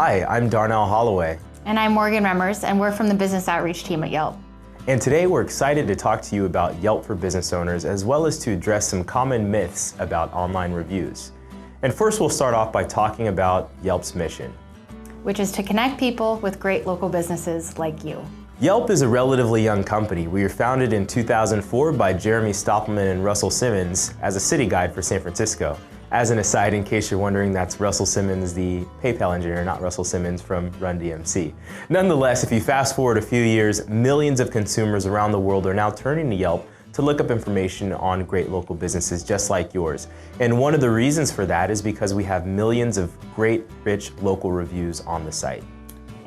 Hi, I'm Darnell Holloway. And I'm Morgan Remmers, and we're from the business outreach team at Yelp. And today we're excited to talk to you about Yelp for business owners, as well as to address some common myths about online reviews. And first we'll start off by talking about Yelp's mission, which is to connect people with great local businesses like you. Yelp is a relatively young company. We were founded in 2004 by Jeremy Stoppelman and Russell Simmons as a city guide for San Francisco. As an aside, in case you're wondering, that's Russell Simmons, the PayPal engineer, not Russell Simmons from Run DMC. Nonetheless, if you fast forward a few years, millions of consumers around the world are now turning to Yelp to look up information on great local businesses just like yours. And one of the reasons for that is because we have millions of great, rich local reviews on the site.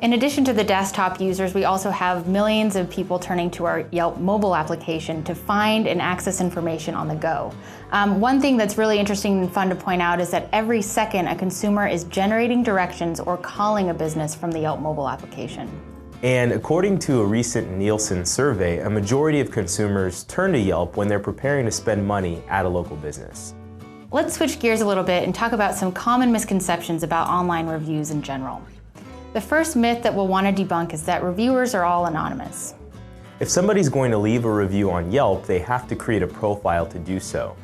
In addition to the desktop users, we also have millions of people turning to our Yelp mobile application to find and access information on the go. One thing that's really interesting and fun to point out is that every second a consumer is generating directions or calling a business from the Yelp mobile application. And according to a recent Nielsen survey, a majority of consumers turn to Yelp when they're preparing to spend money at a local business. Let's switch gears a little bit and talk about some common misconceptions about online reviews in general. The first myth that we'll want to debunk is that reviewers are all anonymous. If somebody's going to leave a review on Yelp, they have to create a profile to do so.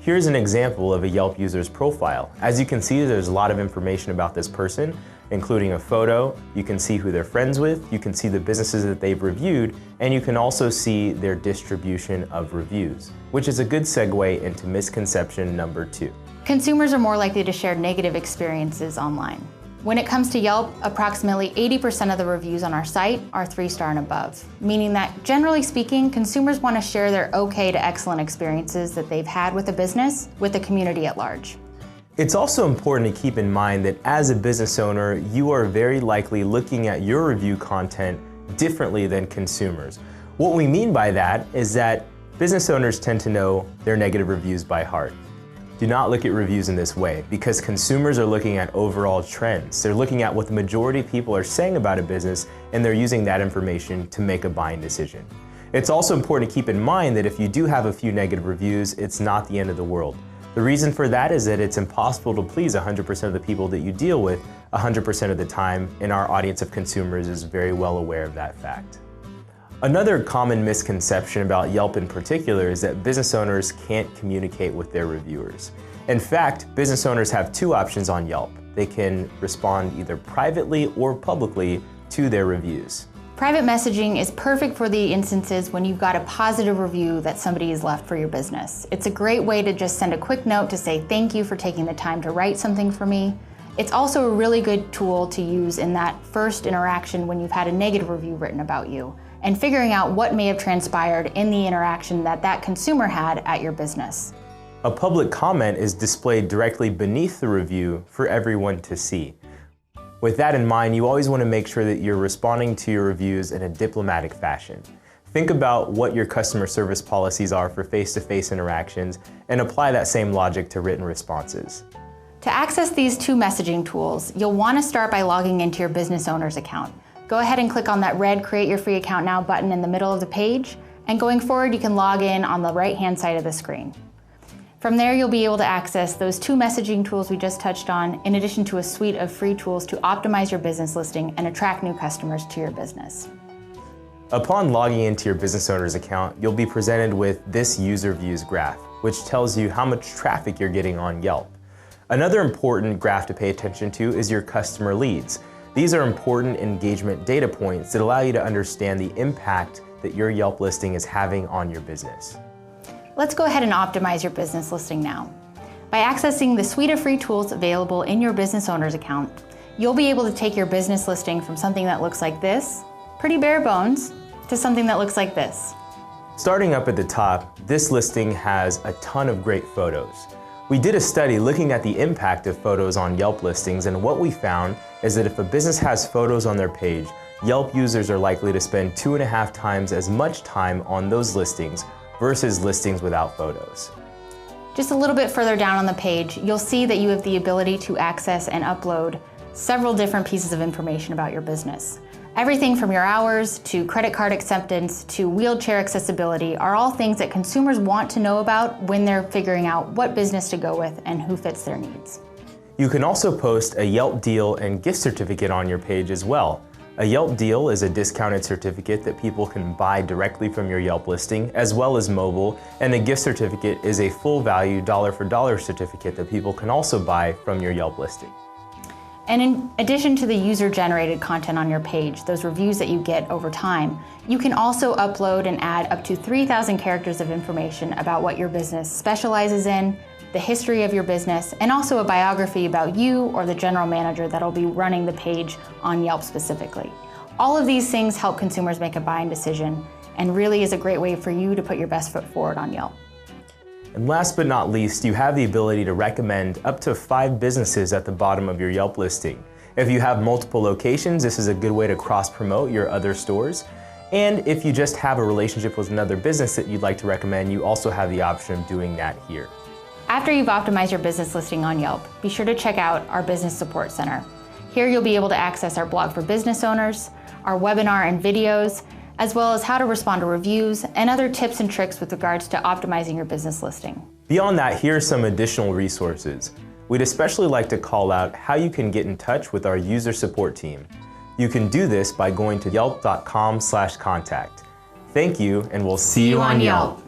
Here's an example of a Yelp user's profile. As you can see, there's a lot of information about this person, including a photo. You can see who they're friends with, you can see the businesses that they've reviewed, and you can also see their distribution of reviews, which is a good segue into misconception number 2. Consumers are more likely to share negative experiences online. When it comes to Yelp, approximately 80% of the reviews on our site are 3-star and above, meaning that generally speaking, consumers want to share their okay to excellent experiences that they've had with a business with the community at large. It's also important to keep in mind that as a business owner, you are very likely looking at your review content differently than consumers. What we mean by that is that business owners tend to know their negative reviews by heart. Do not look at reviews in this way, because consumers are looking at overall trends. They're looking at what the majority of people are saying about a business, and they're using that information to make a buying decision. It's also important to keep in mind that if you do have a few negative reviews, it's not the end of the world. The reason for that is that it's impossible to please 100% of the people that you deal with 100% of the time, and our audience of consumers is very well aware of that fact. Another common misconception about Yelp in particular is that business owners can't communicate with their reviewers. In fact, business owners have 2 options on Yelp. They can respond either privately or publicly to their reviews. Private messaging is perfect for the instances when you've got a positive review that somebody has left for your business. It's a great way to just send a quick note to say thank you for taking the time to write something for me. It's also a really good tool to use in that first interaction when you've had a negative review written about you, and figuring out what may have transpired in the interaction that that consumer had at your business. A public comment is displayed directly beneath the review for everyone to see. With that in mind, you always want to make sure that you're responding to your reviews in a diplomatic fashion. Think about what your customer service policies are for face-to-face interactions and apply that same logic to written responses. To access these 2 messaging tools, you'll want to start by logging into your business owner's account. Go ahead and click on that red Create Your Free Account Now button in the middle of the page, and going forward you can log in on the right-hand side of the screen. From there you'll be able to access those 2 messaging tools we just touched on, in addition to a suite of free tools to optimize your business listing and attract new customers to your business. Upon logging into your business owner's account, you'll be presented with this user views graph, which tells you how much traffic you're getting on Yelp. Another important graph to pay attention to is your customer leads. These are important engagement data points that allow you to understand the impact that your Yelp listing is having on your business. Let's go ahead and optimize your business listing now. By accessing the suite of free tools available in your business owner's account, you'll be able to take your business listing from something that looks like this, pretty bare bones, to something that looks like this. Starting up at the top, this listing has a ton of great photos. We did a study looking at the impact of photos on Yelp listings, and what we found is that if a business has photos on their page, Yelp users are likely to spend 2.5 times as much time on those listings versus listings without photos. Just a little bit further down on the page, you'll see that you have the ability to access and upload several different pieces of information about your business. Everything from your hours to credit card acceptance to wheelchair accessibility are all things that consumers want to know about when they're figuring out what business to go with and who fits their needs. You can also post a Yelp deal and gift certificate on your page as well. A Yelp deal is a discounted certificate that people can buy directly from your Yelp listing, as well as mobile, and a gift certificate is a full value dollar for dollar certificate that people can also buy from your Yelp listing. And in addition to the user-generated content on your page, those reviews that you get over time, you can also upload and add up to 3,000 characters of information about what your business specializes in, the history of your business, and also a biography about you or the general manager that'll be running the page on Yelp specifically. All of these things help consumers make a buying decision and really is a great way for you to put your best foot forward on Yelp. And last but not least, you have the ability to recommend up to 5 businesses at the bottom of your Yelp listing. If you have multiple locations, this is a good way to cross-promote your other stores. And if you just have a relationship with another business that you'd like to recommend, you also have the option of doing that here. After you've optimized your business listing on Yelp, be sure to check out our Business Support Center. Here you'll be able to access our blog for business owners, our webinar and videos, as well as how to respond to reviews and other tips and tricks with regards to optimizing your business listing. Beyond that, here are some additional resources. We'd especially like to call out how you can get in touch with our user support team. You can do this by going to yelp.com/contact. Thank you, and we'll see you on Yelp.